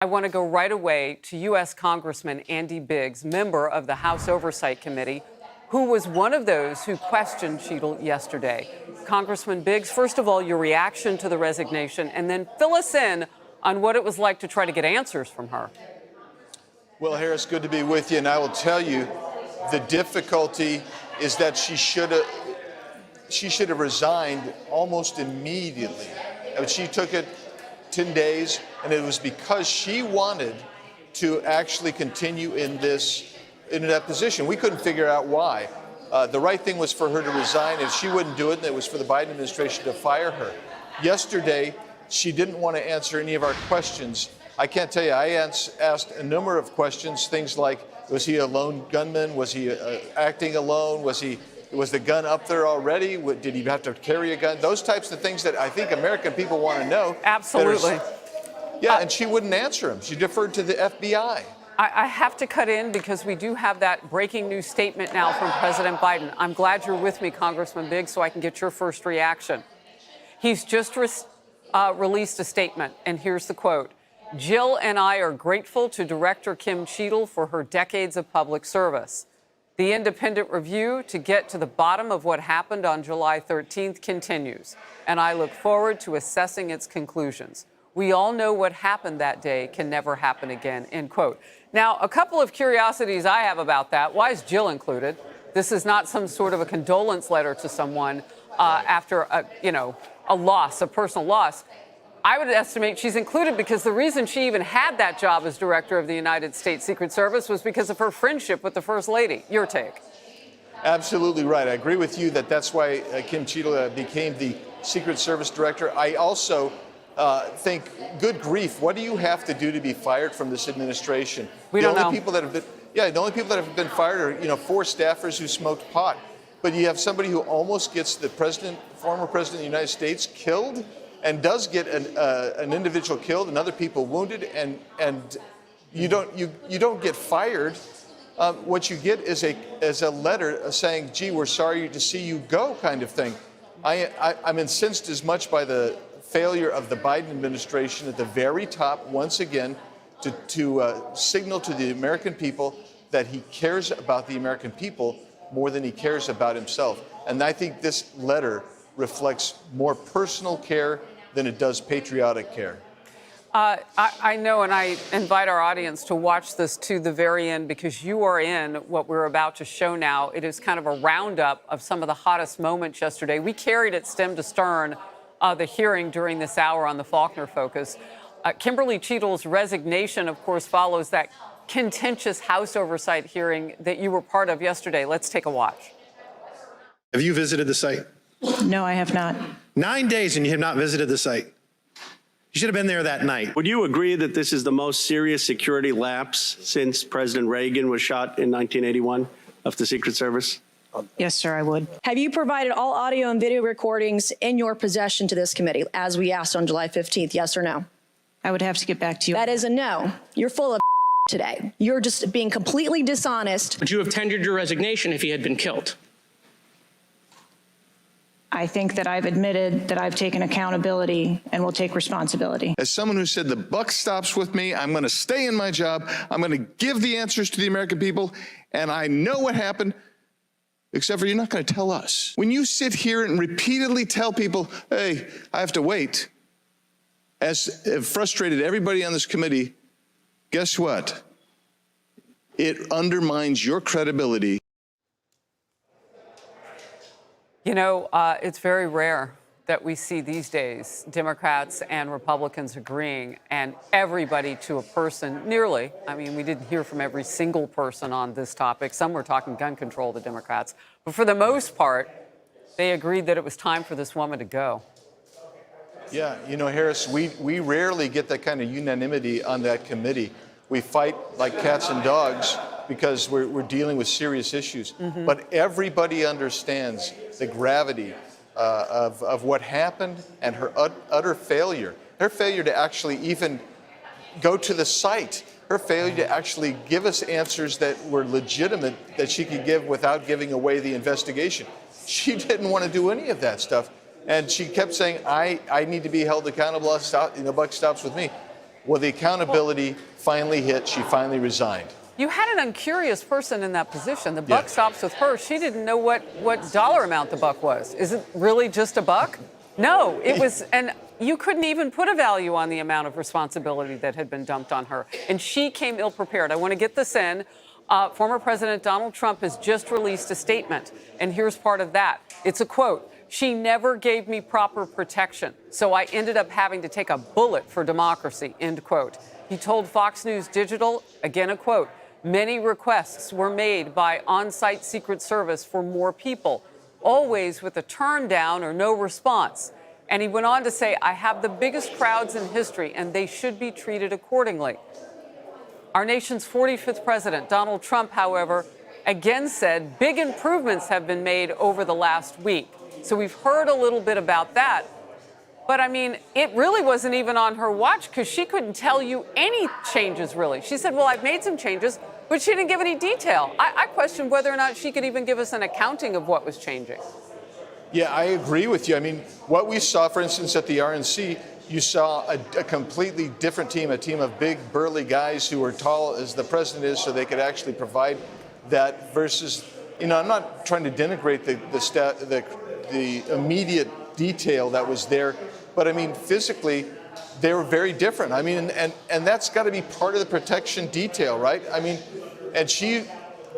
I want to go right away to U.S. Congressman Andy Biggs, member of the House Oversight Committee, who was one of those who questioned Cheatle yesterday. Congressman Biggs, first of all, your reaction to the resignation, and then fill us in on what it was like to try to get answers from her. Well, Harris, good to be with you. And I will tell you, the difficulty is that she should have resigned almost immediately. I mean, she took it 10 days, and it was because she wanted to actually continue in that position. We couldn't figure out why. The right thing was for her to resign. If she wouldn't do it, it was for the Biden administration to fire her. Yesterday, she didn't want to answer any of our questions. I can't tell you, I asked a number of questions, things like, was he a lone gunman? Was he acting alone? Was the gun up there already? Did he have to carry a gun? Those types of things that I think American people want to know. Absolutely. Yeah, and she wouldn't answer them. She deferred to the FBI. I have to cut in because we do have that breaking news statement now from President Biden. I'm glad you're with me, Congressman Biggs, so I can get your first reaction. He's just released a statement, and here's the quote. Jill and I are grateful to Director Kim Cheatle for her decades of public service. The independent review to get to the bottom of what happened on July 13th continues, and I look forward to assessing its conclusions. We all know what happened that day can never happen again, end quote. Now, a couple of curiosities I have about that. Why is Jill included? This is not some sort of a condolence letter to someone after a loss, a personal loss. I would estimate she's included because the reason she even had that job as director of the United States Secret Service was because of her friendship with the First Lady. Your take? Absolutely right. I agree with you that that's why Kim Cheatle became the Secret Service director. I also think, good grief, what do you have to do to be fired from this administration? We don't know. The only people that have been fired are, 4 staffers who smoked pot. But you have somebody who almost gets the former president of the United States killed, and does get an individual killed and other people wounded, and you don't get fired. What you get is a letter saying, "Gee, we're sorry to see you go," kind of thing. I'm incensed as much by the failure of the Biden administration at the very top once again to signal to the American people that he cares about the American people more than he cares about himself. And I think this letter reflects more personal care than it does patriotic care. I know, and I invite our audience to watch this to the very end because you are in what we're about to show now. It is kind of a roundup of some of the hottest moments yesterday. We carried it stem to stern the hearing during this hour on the Faulkner Focus. Kimberly Cheatle's resignation, of course, follows that contentious House oversight hearing that you were part of yesterday. Let's take a watch. Have you visited the site? No, I have not. 9 days and you have not visited the site. You should have been there that night. Would you agree that this is the most serious security lapse since President Reagan was shot in 1981 of the Secret Service? Yes, sir, I would. Have you provided all audio and video recordings in your possession to this committee, as we asked on July 15th, yes or no? I would have to get back to you. That is a no. You're full of today. You're just being completely dishonest. Would you have tendered your resignation if he had been killed? I think that I've admitted that I've taken accountability and will take responsibility. As someone who said the buck stops with me, I'm going to stay in my job. I'm going to give the answers to the American people. And I know what happened, except for you're not going to tell us. When you sit here and repeatedly tell people, hey, I have to wait, as frustrated everybody on this committee, guess what? It undermines your credibility. You know, it's very rare that we see these days Democrats and Republicans agreeing, and everybody to a person, nearly. I mean, we didn't hear from every single person on this topic. Some were talking gun control, the Democrats. But for the most part, they agreed that it was time for this woman to go. Yeah, Harris, we rarely get that kind of unanimity on that committee. We fight like cats and dogs because we're dealing with serious issues. Mm-hmm. But everybody understands the gravity of what happened and her utter failure. Her failure to actually even go to the site. Her failure to actually give us answers that were legitimate that she could give without giving away the investigation. She didn't want to do any of that stuff. And she kept saying, I need to be held accountable. The buck stops with me. Well, the accountability finally hit. She finally resigned. You had an uncurious person in that position. The buck stops with her. She didn't know what dollar amount the buck was. Is it really just a buck? No, it was, and you couldn't even put a value on the amount of responsibility that had been dumped on her. And she came ill prepared. I want to get this in. Former President Donald Trump has just released a statement, and here's part of that. It's a quote. "She never gave me proper protection, so I ended up having to take a bullet for democracy," end quote. He told Fox News Digital, again a quote, "Many requests were made by on-site Secret Service for more people, always with a turn down or no response." And he went on to say, "I have the biggest crowds in history, and they should be treated accordingly." Our nation's 45th president, Donald Trump, however, again said big improvements have been made over the last week. So we've heard a little bit about that. But I mean, it really wasn't even on her watch because she couldn't tell you any changes, really. She said, well, I've made some changes, but she didn't give any detail. I questioned whether or not she could even give us an accounting of what was changing. Yeah, I agree with you. I mean, what we saw, for instance, at the RNC, you saw a completely different team, a team of big, burly guys who were tall as the president is, so they could actually provide that versus, I'm not trying to denigrate the immediate detail that was there, but I mean, physically, they were very different. I mean, and that's got to be part of the protection detail, right? I mean, and she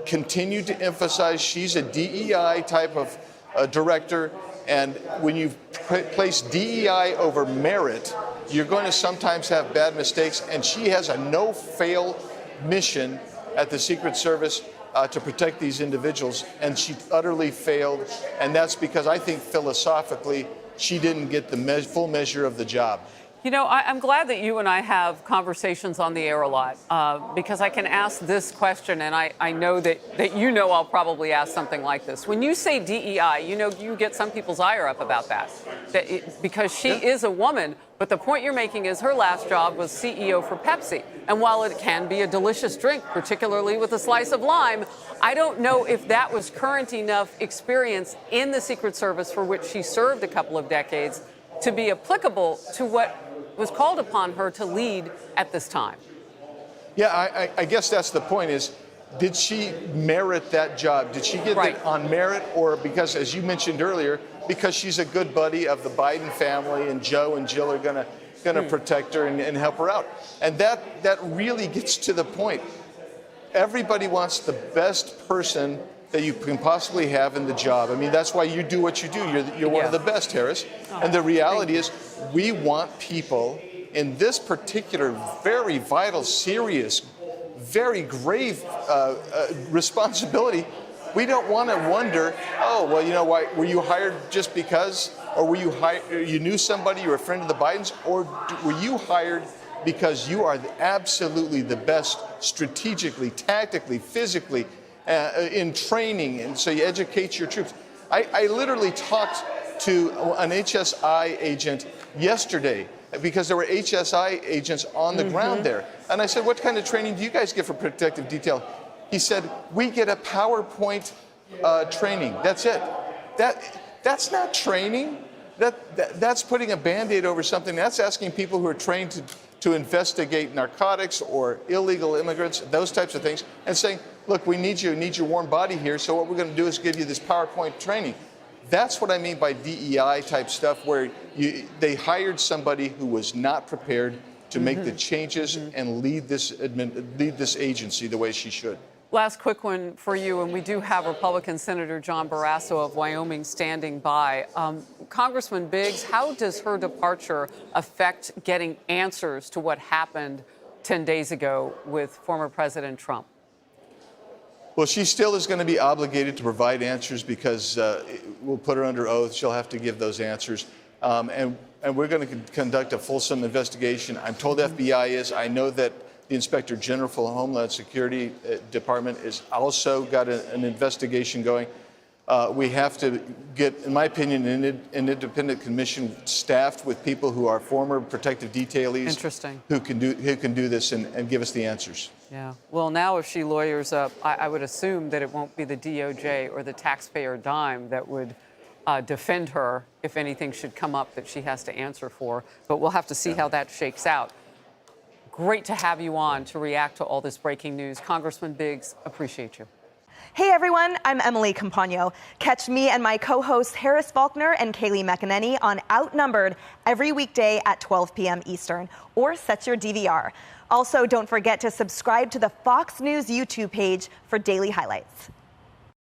continued to emphasize she's a DEI type of director, and when you place DEI over merit, you're going to sometimes have bad mistakes, and she has a no-fail mission at the Secret Service to protect these individuals, and she utterly failed, and that's because I think philosophically she didn't get the full measure of the job. I'm glad that you and I have conversations on the air a lot because I can ask this question, and I know that I'll probably ask something like this. When you say DEI, you get some people's ire up about that because she is a woman, but the point you're making is her last job was CEO for Pepsi. And while it can be a delicious drink, particularly with a slice of lime, I don't know if that was current enough experience in the Secret Service for which she served a couple of decades to be applicable to what was called upon her to lead at this time. Yeah, I guess that's the point is, did she merit that job? Did she get it on merit, or because, as you mentioned earlier, because she's a good buddy of the Biden family and Joe and Jill are going to protect her and help her out? And that really gets to the point. Everybody wants the best person that you can possibly have in the job. I mean, that's why you do what you do. You're one of the best, Harris. And the reality is, we want people in this particular very vital, serious, very grave responsibility. We don't want to wonder, why were you hired just because, or were you knew somebody, you were a friend of the Bidens, or were you hired because you are absolutely the best strategically, tactically, physically, in training, and so you educate your troops. I literally talked to an HSI agent yesterday because there were HSI agents on the ground there. And I said, what kind of training do you guys get for protective detail? He said, we get a PowerPoint training. That's it. That's not training. That's putting a Band-Aid over something. That's asking people who are trained to investigate narcotics or illegal immigrants, those types of things, and saying, look, we need your warm body here, so what we're going to do is give you this PowerPoint training. That's what I mean by DEI type stuff, where they hired somebody who was not prepared to make the changes and lead this agency the way she should. Last quick one for you, and we do have Republican Senator John Barrasso of Wyoming standing by. Congressman Biggs, how does her departure affect getting answers to what happened 10 days ago with former President Trump? Well, she still is going to be obligated to provide answers because we'll put her under oath. She'll have to give those answers. And we're going to conduct a fulsome investigation. I'm told FBI is. I know that the Inspector General for the Homeland Security Department is also got an investigation going. We have to get, in my opinion, an independent commission staffed with people who are former protective detailees. Interesting. Who can do this and give us the answers. Yeah. Well, now if she lawyers up, I would assume that it won't be the DOJ or the taxpayer dime that would defend her if anything should come up that she has to answer for. But we'll have to see how that shakes out. Great to have you on to react to all this breaking news. Congressman Biggs, appreciate you. Hey everyone, I'm Emily Campagno. Catch me and my co-hosts Harris Faulkner and Kaylee McEnany on Outnumbered every weekday at 12 p.m. Eastern, or set your DVR. Also, don't forget to subscribe to the Fox News YouTube page for daily highlights.